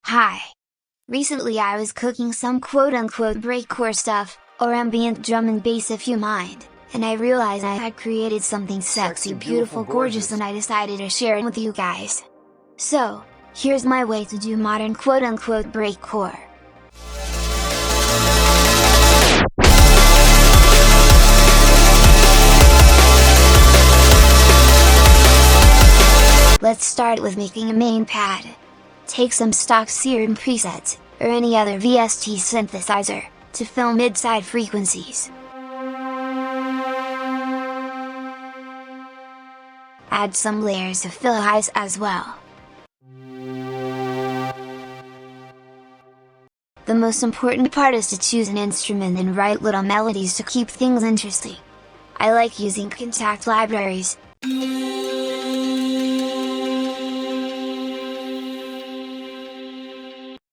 Hi! Recently I was cooking some quote-unquote breakcore stuff, or ambient drum and bass if you mind, and I realized I had created something sexy, beautiful, gorgeous, and I decided to share it with you guys. So, here's my way to do modern quote-unquote breakcore. Let's start with making a main pad. Take some stock Serum presets, or any other VST synthesizer, to fill mid-side frequencies. Add some layers to fill highs as well. The most important part is to choose an instrument and write little melodies to keep things interesting. I like using Kontakt libraries.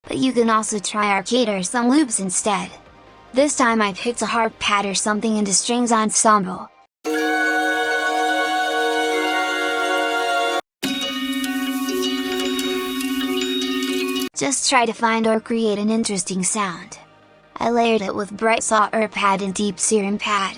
But you can also try arcade or some loops instead. This time I picked a harp pad or something into strings ensemble. Just try to find or create an interesting sound. I layered it with bright saw pad and deep Serum pad.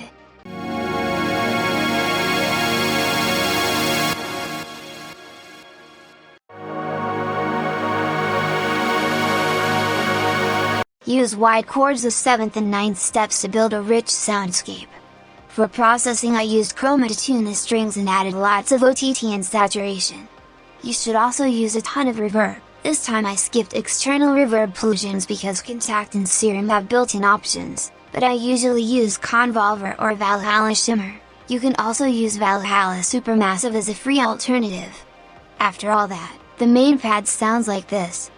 Use wide chords of 7th and 9th steps to build a rich soundscape. For processing I used chroma to tune the strings and added lots of OTT and saturation. You should also use a ton of reverb. This time I skipped external reverb plugins because Kontakt and Serum have built-in options, but I usually use Convolver or Valhalla Shimmer. You can also use Valhalla Supermassive as a free alternative. After all that, the main pad sounds like this.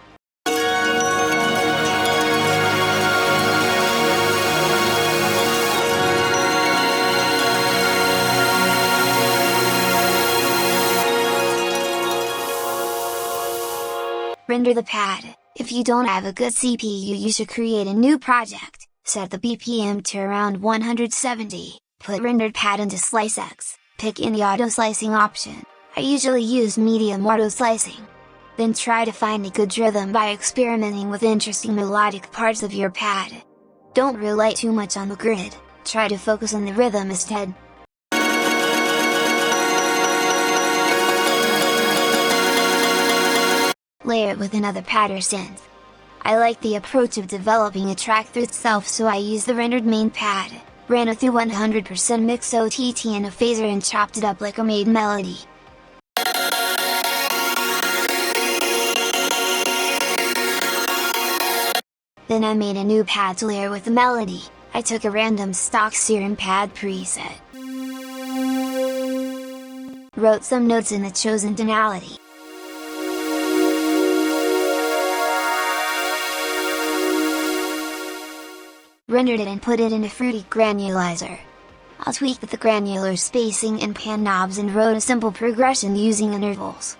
Render the pad. If you don't have a good CPU you should create a new project, set the BPM to around 170, put rendered pad into SliceX, pick any auto slicing option, I usually use medium auto slicing. Then try to find a good rhythm by experimenting with interesting melodic parts of your pad. Don't rely too much on the grid, try to focus on the rhythm instead. Layer it with another pad or synth. I like the approach of developing a track through itself, so I use the rendered main pad, ran it through 100% mixed OTT and a phaser and chopped it up like a main melody. Then I made a new pad to layer with the melody. I took a random stock Serum pad preset, wrote some notes in the chosen tonality, rendered it and put it in a fruity granulizer. I'll tweak with the granular spacing and pan knobs and wrote a simple progression using intervals.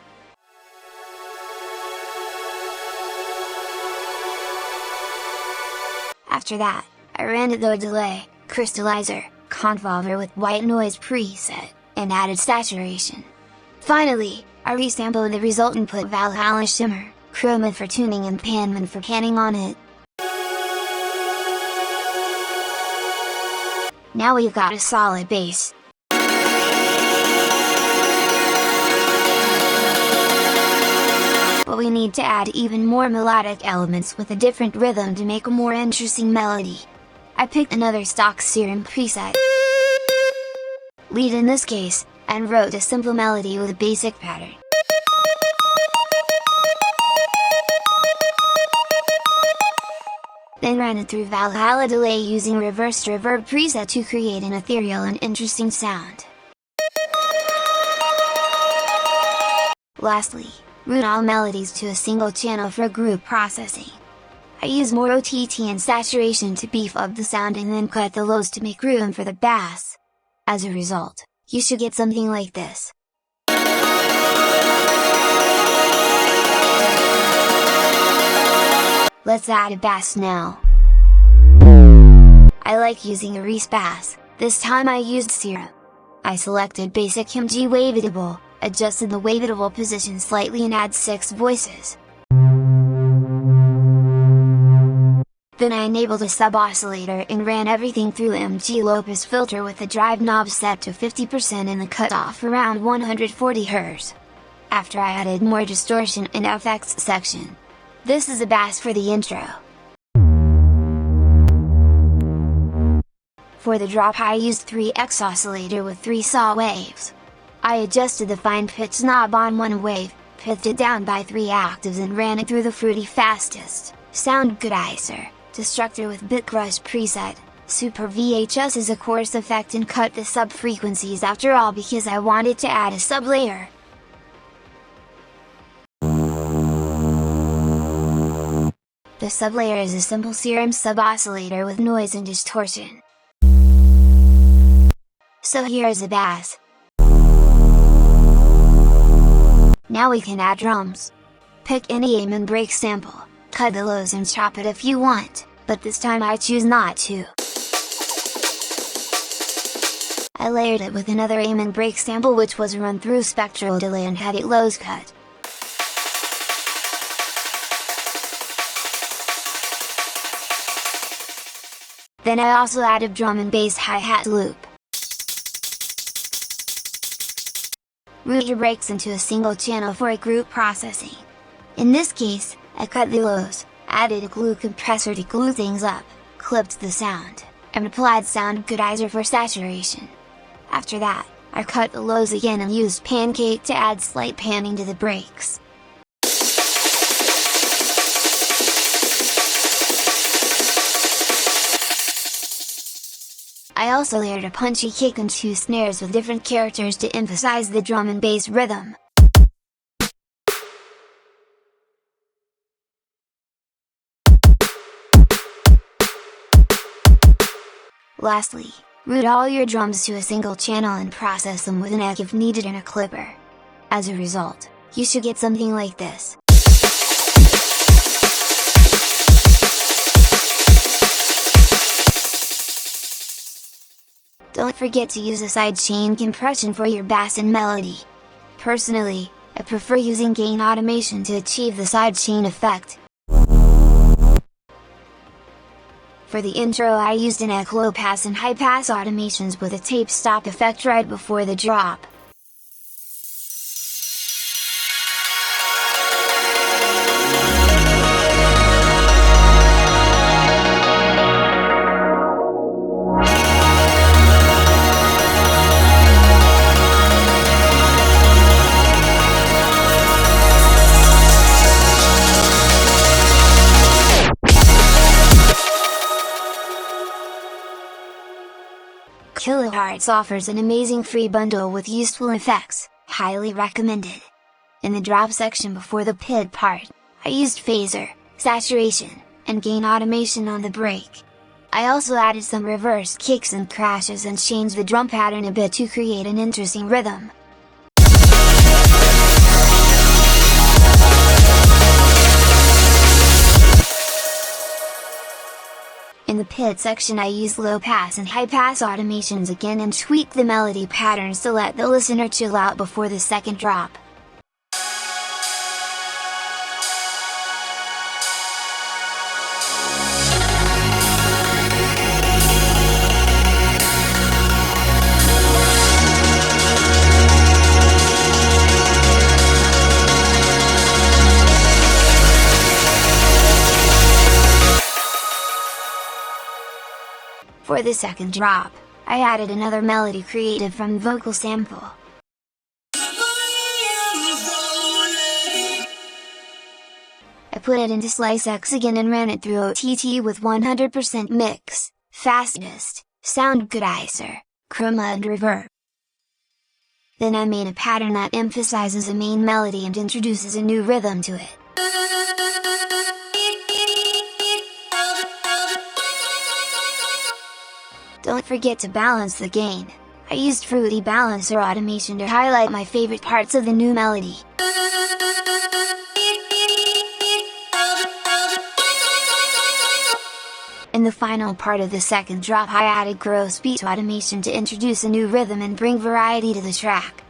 After that, I ran it through a delay, crystallizer, convolver with white noise preset, and added saturation. Finally, I resampled the result and put Valhalla Shimmer, chroma for tuning and panman for panning on it. Now we've got a solid bass. But we need to add even more melodic elements with a different rhythm to make a more interesting melody. I picked another stock Serum preset, lead in this case, and wrote a simple melody with a basic pattern. Then ran it through Valhalla delay using reversed reverb preset to create an ethereal and interesting sound. Lastly, route all melodies to a single channel for group processing. I use more OTT and saturation to beef up the sound and then cut the lows to make room for the bass. As a result, you should get something like this. Let's add a bass now. I like using a Reese bass, this time I used Serum. I selected basic MG wavetable, adjusted the wavetable position slightly and add 6 voices. Then I enabled a sub-oscillator and ran everything through MG Lopez filter with the drive knob set to 50% and the cutoff around 140 Hz. After I added more distortion and FX section. This is a bass for the intro. For the drop I used 3x oscillator with 3 saw waves. I adjusted the fine pitch knob on one wave, pitched it down by 3 octaves and ran it through the fruity fastest, sound goodizer, destructor with bitcrush preset, super VHS is a coarse effect and cut the sub frequencies after all because I wanted to add a sub layer. The sublayer is a simple serum sub-oscillator with noise and distortion. So here is a bass. Now we can add drums. Pick any aim and break sample, cut the lows and chop it if you want, but this time I choose not to. I layered it with another aim and break sample which was run through spectral delay and had it lows cut. Then I also added drum and bass hi-hat loop. Route your breaks into a single channel for a group processing. In this case, I cut the lows, added a glue compressor to glue things up, clipped the sound, and applied sound goodizer for saturation. After that, I cut the lows again and used pancake to add slight panning to the breaks. I also layered a punchy kick and 2 snares with different characters to emphasize the drum and bass rhythm. Lastly, route all your drums to a single channel and process them with an egg if needed and a clipper. As a result, you should get something like this. Don't forget to use a sidechain compression for your bass and melody. Personally, I prefer using gain automation to achieve the sidechain effect. For the intro I used an echo low pass and high pass automations with a tape stop effect right before the drop. Kilohertz offers an amazing free bundle with useful effects, highly recommended. In the drop section before the pit part, I used phaser, saturation, and gain automation on the break. I also added some reverse kicks and crashes and changed the drum pattern a bit to create an interesting rhythm. In the pit section I used low pass and high pass automations again and tweaked the melody patterns to let the listener chill out before the second drop. For the second drop, I added another melody created from vocal sample. I put it into Slice X again and ran it through OTT with 100% mix, fastest, sound goodizer, chroma and reverb. Then I made a pattern that emphasizes a main melody and introduces a new rhythm to it. Don't forget to balance the gain. I used Fruity Balancer automation to highlight my favorite parts of the new melody. In the final part of the second drop I added Gross Beat automation to introduce a new rhythm and bring variety to the track.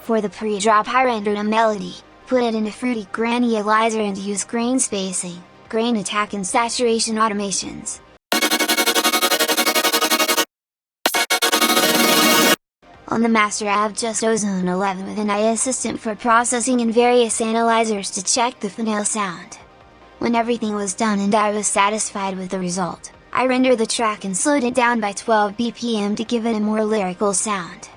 For the pre-drop I rendered a melody, put it in a fruity granulizer and use grain spacing, grain attack and saturation automations. On the master I have just Ozone 11 with an AI assistant for processing and various analyzers to check the final sound. When everything was done and I was satisfied with the result, I rendered the track and slowed it down by 12 BPM to give it a more lyrical sound.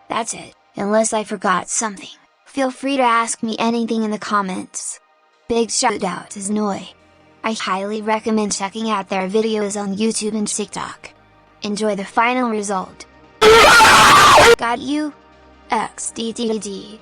That's it, unless I forgot something, feel free to ask me anything in the comments. Big shout out to Znoi. I highly recommend checking out their videos on YouTube and TikTok. Enjoy the final result. Got you? XDDD.